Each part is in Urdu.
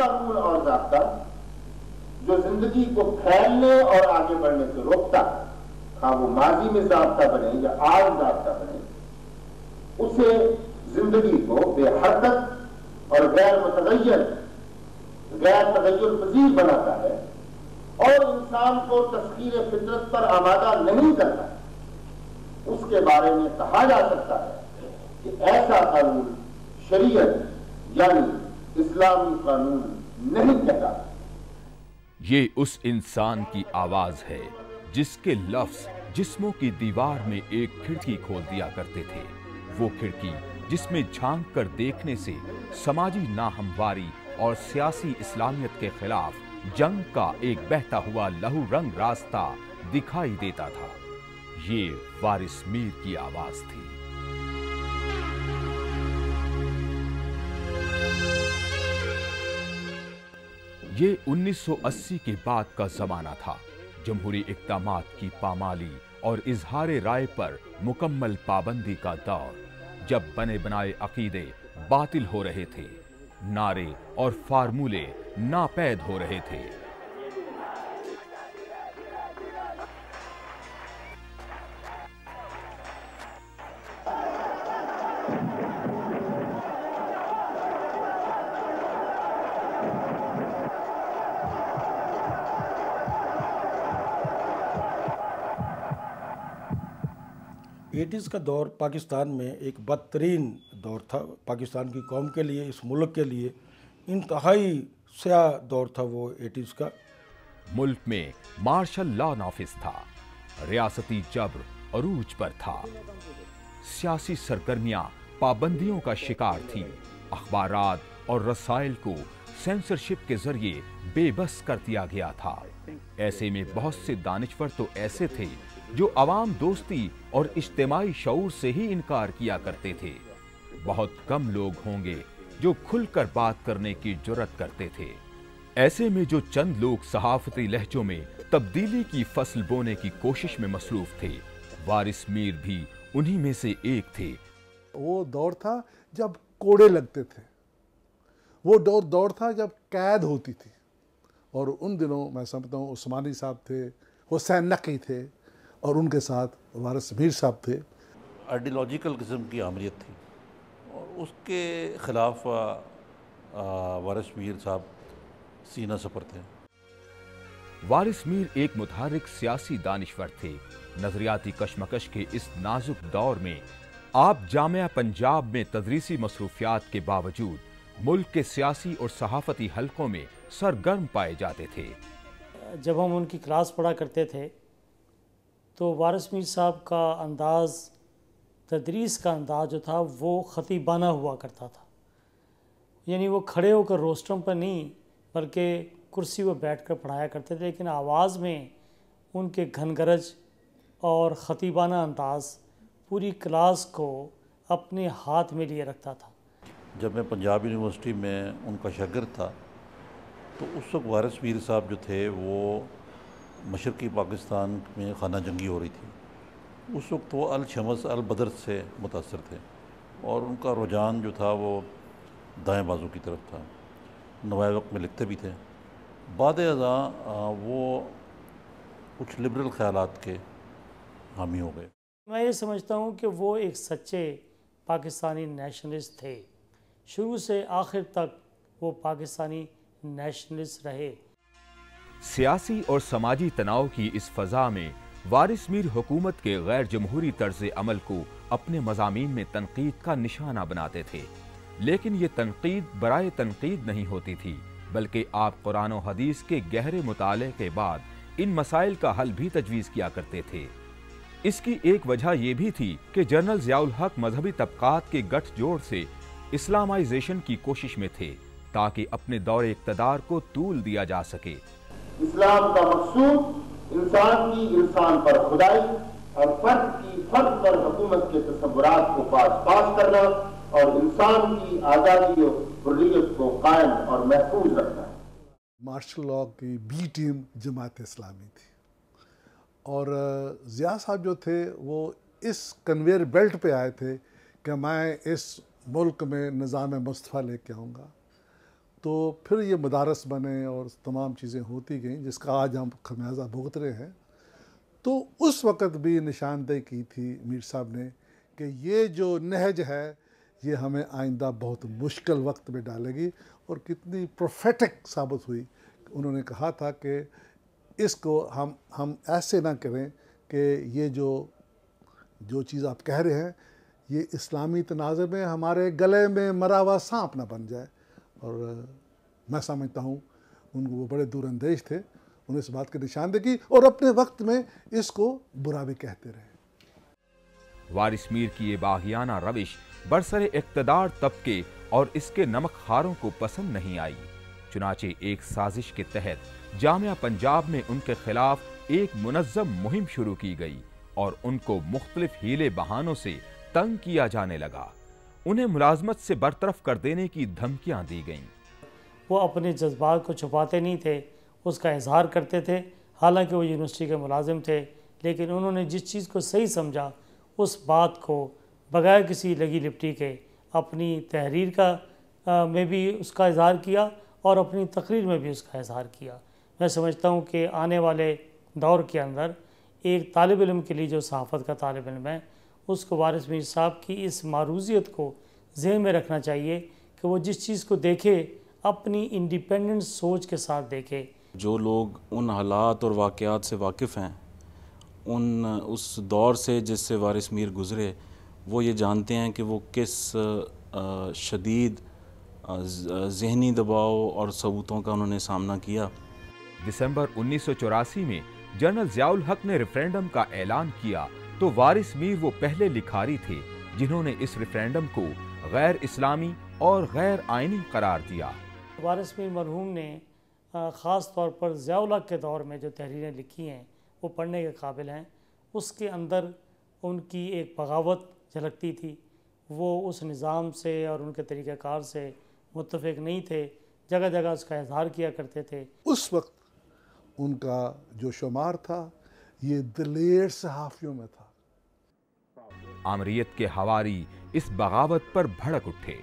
قانون اور ضابطہ جو زندگی کو پھیلنے اور آگے بڑھنے سے روکتا ہے، ہاں وہ ماضی میں ضابطہ بنے یا آج ضابطہ بنے، اسے زندگی کو بے حرکت اور غیر متغیر، غیر تغیر پذیر بناتا ہے اور انسان کو تسخیر فطرت پر آمادہ نہیں کرتا۔ اس کے بارے میں کہا جا سکتا ہے کہ ایسا قانون شریعت یعنی اسلامی قانون نہیں کہتا۔ یہ اس انسان کی آواز ہے جس کے لفظ جسموں کی دیوار میں ایک کھڑکی کھول دیا کرتے تھے، وہ کھڑکی جس میں جھانک کر دیکھنے سے سماجی ناہمواری اور سیاسی اسلامیت کے خلاف جنگ کا ایک بہتا ہوا لہو رنگ راستہ دکھائی دیتا تھا۔ یہ وارث میر کی آواز تھی۔ یہ 1980 کے بعد کا زمانہ تھا، جمہوری اقدامات کی پامالی اور اظہار رائے پر مکمل پابندی کا دور، جب بنے بنائے عقیدے باطل ہو رہے تھے، نعرے اور فارمولے ناپید ہو رہے تھے۔ ایٹیز کا دور پاکستان میں ایک بدترین دور تھا، پاکستان کی قوم کے لیے، اس ملک کے لیے انتہائی سیاہ دور تھا وہ ایٹیز کا۔ ملک میں مارشل لا نافذ تھا، ریاستی جبر عروج پر تھا، سیاسی سرگرمیاں پابندیوں کا شکار تھی، اخبارات اور رسائل کو سینسرشپ کے ذریعے بے بس کر دیا گیا تھا۔ ایسے میں بہت سے دانشور تو ایسے تھے جو عوام دوستی اور اجتماعی شعور سے ہی انکار کیا کرتے تھے۔ بہت کم لوگ ہوں گے جو کھل کر بات کرنے کی جرأت کرتے تھے۔ ایسے میں جو چند لوگ صحافتی لہجوں میں تبدیلی کی فصل بونے کی کوشش میں مصروف تھے، وارث میر بھی انہی میں سے ایک تھے۔ وہ دور تھا جب کوڑے لگتے تھے، وہ دور تھا جب قید ہوتی تھی، اور ان دنوں میں سمجھتا ہوں عثمانی صاحب تھے، حسین نقی تھے، اور ان کے ساتھ وارث میر صاحب تھے۔ آئیڈیالوجیکل قسم کی آمریت تھی، اور اس کے خلاف وارث میر صاحب سینہ سپر تھے۔ وارث میر ایک متحرک سیاسی دانشور تھے۔ نظریاتی کشمکش کے اس نازک دور میں آپ جامعہ پنجاب میں تدریسی مصروفیات کے باوجود ملک کے سیاسی اور صحافتی حلقوں میں سرگرم پائے جاتے تھے۔ جب ہم ان کی کلاس پڑھا کرتے تھے تو وارث میر صاحب کا انداز، تدریس کا انداز جو تھا وہ خطیبانہ ہوا کرتا تھا، یعنی وہ کھڑے ہو کر روسٹرم پر نہیں بلکہ کرسی پر بیٹھ کر پڑھایا کرتے تھے، لیکن آواز میں ان کے گھن گرج اور خطیبانہ انداز پوری کلاس کو اپنے ہاتھ میں لیے رکھتا تھا۔ جب میں پنجاب یونیورسٹی میں ان کا شاگرد تھا تو اس وقت وارث میر صاحب جو تھے وہ مشرقی پاکستان میں خانہ جنگی ہو رہی تھی۔ اس وقت وہ الشمس البدر سے متاثر تھے، اور ان کا رجحان جو تھا وہ دائیں بازو کی طرف تھا۔ نوائے وقت میں لکھتے بھی تھے۔ بعد ازاں وہ کچھ لبرل خیالات کے حامی ہو گئے۔ میں یہ سمجھتا ہوں کہ وہ ایک سچے پاکستانی نیشنلسٹ تھے، شروع سے آخر تک وہ پاکستانی نیشنلسٹ رہے۔ سیاسی اور سماجی تناؤ کی اس فضا میں وارث میر حکومت کے غیر جمہوری طرز عمل کو اپنے مضامین میں تنقید کا نشانہ بناتے تھے، لیکن یہ تنقید برائے تنقید نہیں ہوتی تھی، بلکہ آپ قرآن و حدیث کے گہرے مطالعے کے بعد ان مسائل کا حل بھی تجویز کیا کرتے تھے۔ اس کی ایک وجہ یہ بھی تھی کہ جنرل ضیاء الحق مذہبی طبقات کے گٹھ جوڑ سے اسلامائزیشن کی کوشش میں تھے تاکہ اپنے دور اقتدار کو طول دیا جا سکے۔ اسلام کا مقصود انسان کی انسان پر خدائی اور فرد کی فرد پر حکومت کے تصورات کو پاس کرنا اور انسان کی آزادی اور حریت کو قائم اور محفوظ رکھنا ہے۔ مارشل لاء کی بی ٹیم جماعت اسلامی تھی، اور ضیاء صاحب جو تھے وہ اس کنویئر بیلٹ پہ آئے تھے کہ میں اس ملک میں نظام مصطفیٰ لے کے آؤں گا۔ تو پھر یہ مدارس بنے اور تمام چیزیں ہوتی گئیں جس کا آج ہم خمیازہ بھگت رہے ہیں. تو اس وقت بھی نشاندہی کی تھی میر صاحب نے کہ یہ جو نہج ہے یہ ہمیں آئندہ بہت مشکل وقت میں ڈالے گی، اور کتنی پروفیٹک ثابت ہوئی. انہوں نے کہا تھا کہ اس کو ہم ایسے نہ کریں کہ یہ جو چیز آپ کہہ رہے ہیں یہ اسلامی تناظر میں ہمارے گلے میں مرا ہوا سانپ نہ بن جائے. اور میں سمجھتا ہوں ان کو وہ بڑے دور اندیش تھے، انہوں نے اس بات کی نشاندہی کی اور اپنے وقت میں اس کو برا بھی کہتے رہے. وارث میر کی یہ باغیانہ روش برسر اقتدار طبقے اور اس کے نمک خاروں کو پسند نہیں آئی. چنانچہ ایک سازش کے تحت جامعہ پنجاب میں ان کے خلاف ایک منظم مہم شروع کی گئی اور ان کو مختلف ہیلے بہانوں سے تنگ کیا جانے لگا. انہیں ملازمت سے برطرف کر دینے کی دھمکیاں دی گئیں. وہ اپنے جذبات کو چھپاتے نہیں تھے، اس کا اظہار کرتے تھے. حالانکہ وہ یونیورسٹی کے ملازم تھے، لیکن انہوں نے جس چیز کو صحیح سمجھا اس بات کو بغیر کسی لگی لپٹی کے اپنی تحریر کا میں بھی اس کا اظہار کیا اور اپنی تقریر میں بھی اس کا اظہار کیا. میں سمجھتا ہوں کہ آنے والے دور کے اندر ایک طالب علم کے لیے جو صحافت کا طالب علم ہے اس کو وارث میر صاحب کی اس معروضیت کو ذہن میں رکھنا چاہیے کہ وہ جس چیز کو دیکھے اپنی انڈیپینڈنٹ سوچ کے ساتھ دیکھے. جو لوگ ان حالات اور واقعات سے واقف ہیں، اس دور سے جس سے وارث میر گزرے، وہ یہ جانتے ہیں کہ وہ کس شدید ذہنی دباؤ اور ثبوتوں کا انہوں نے سامنا کیا. دسمبر 1984 میں جنرل ضیاء الحق نے ریفرینڈم کا اعلان کیا تو وارث میر وہ پہلے لکھاری تھے جنہوں نے اس ریفرینڈم کو غیر اسلامی اور غیر آئینی قرار دیا. وارث میر مرحوم نے خاص طور پر ضیاء الحق کے دور میں جو تحریریں لکھی ہیں وہ پڑھنے کے قابل ہیں. اس کے اندر ان کی ایک بغاوت جھلکتی تھی. وہ اس نظام سے اور ان کے طریقہ کار سے متفق نہیں تھے، جگہ جگہ اس کا اظہار کیا کرتے تھے. اس وقت ان کا جو شمار تھا یہ دلیر صحافیوں میں تھا. آمریت کے حواری اس بغاوت پر بھڑک اٹھے.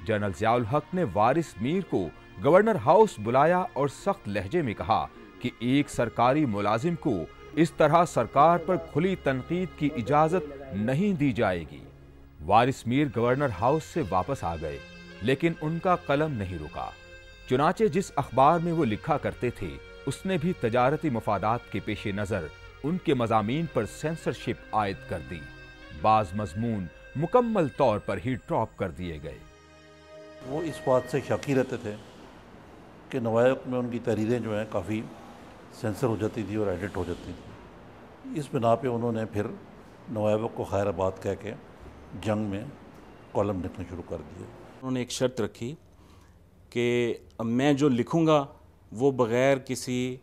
جنرل ضیاء الحق نے وارث میر کو گورنر ہاؤس بلایا اور سخت لہجے میں کہا کہ ایک سرکاری ملازم کو اس طرح سرکار پر کھلی تنقید کی اجازت نہیں دی جائے گی. وارث میر گورنر ہاؤس سے واپس آ گئے، لیکن ان کا قلم نہیں رکا. چنانچہ جس اخبار میں وہ لکھا کرتے تھے اس نے بھی تجارتی مفادات کے پیش نظر ان کے مضامین پر سینسرشپ عائد کر دی. بعض مضمون مکمل طور پر ہی ڈراپ کر دیے گئے. وہ اس بات سے شاکی رہتے تھے کہ نوائق میں ان کی تحریریں جو ہیں کافی سینسر ہو جاتی تھی اور ایڈٹ ہو جاتی تھی. اس بنا پہ انہوں نے پھر نوائق کو خیر آباد کہہ کے جنگ میں کالم لکھنا شروع کر دیے. انہوں نے ایک شرط رکھی کہ میں جو لکھوں گا وہ بغیر کسی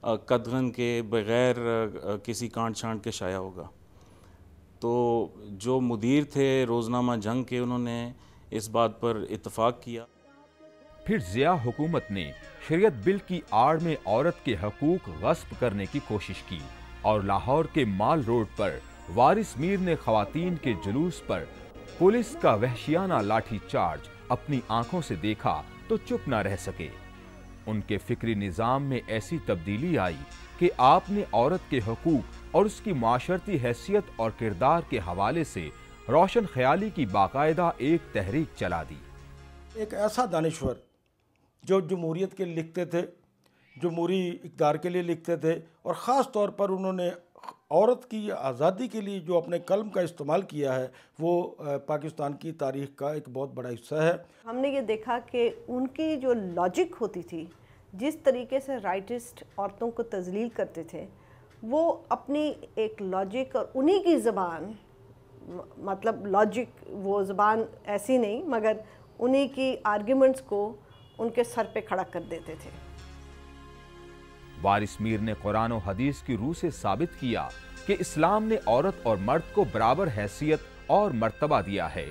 قدغن کے، بغیر کسی کانٹ چھانٹ کے شائع ہوگا. تو جو مدیر تھے روزنامہ جنگ کے، انہوں نے اس بات پر اتفاق کیا. پھر ضیاء حکومت نے شریعت بل کی آڑ میں عورت کے حقوق غصب کرنے کی کوشش کی اور لاہور کے مال روڈ پر وارث میر نے خواتین کے جلوس پر پولیس کا وحشیانہ لاٹھی چارج اپنی آنکھوں سے دیکھا تو چپ نہ رہ سکے. ان کے فکری نظام میں ایسی تبدیلی آئی کہ آپ نے عورت کے حقوق اور اس کی معاشرتی حیثیت اور کردار کے حوالے سے روشن خیالی کی باقاعدہ ایک تحریک چلا دی. ایک ایسا دانشور جو جمہوریت کے لکھتے تھے، جمہوری اقدار کے لیے لکھتے تھے، اور خاص طور پر انہوں نے عورت کی آزادی کے لیے جو اپنے قلم کا استعمال کیا ہے وہ پاکستان کی تاریخ کا ایک بہت بڑا حصہ ہے. ہم نے یہ دیکھا کہ ان کی جو لاجک ہوتی تھی، جس طریقے سے رائٹسٹ عورتوں کو تذلیل کرتے تھے، وہ اپنی ایک لاجک اور انہی کی زبان، مطلب لاجک وہ زبان ایسی نہیں مگر انہی کی آرگیومنٹس کو ان کے سر پہ کھڑا کر دیتے تھے. وارث میر نے قرآن و حدیث کی روح سے ثابت کیا کہ اسلام نے عورت اور مرد کو برابر حیثیت اور مرتبہ دیا ہے.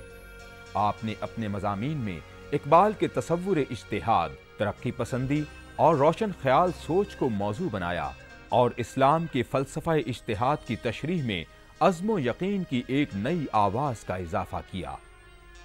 آپ نے اپنے مضامین میں اقبال کے تصور اجتہاد، ترقی پسندی اور روشن خیال سوچ کو موضوع بنایا اور اسلام کے فلسفہ اجتہاد کی تشریح میں عزم و یقین کی ایک نئی آواز کا اضافہ کیا.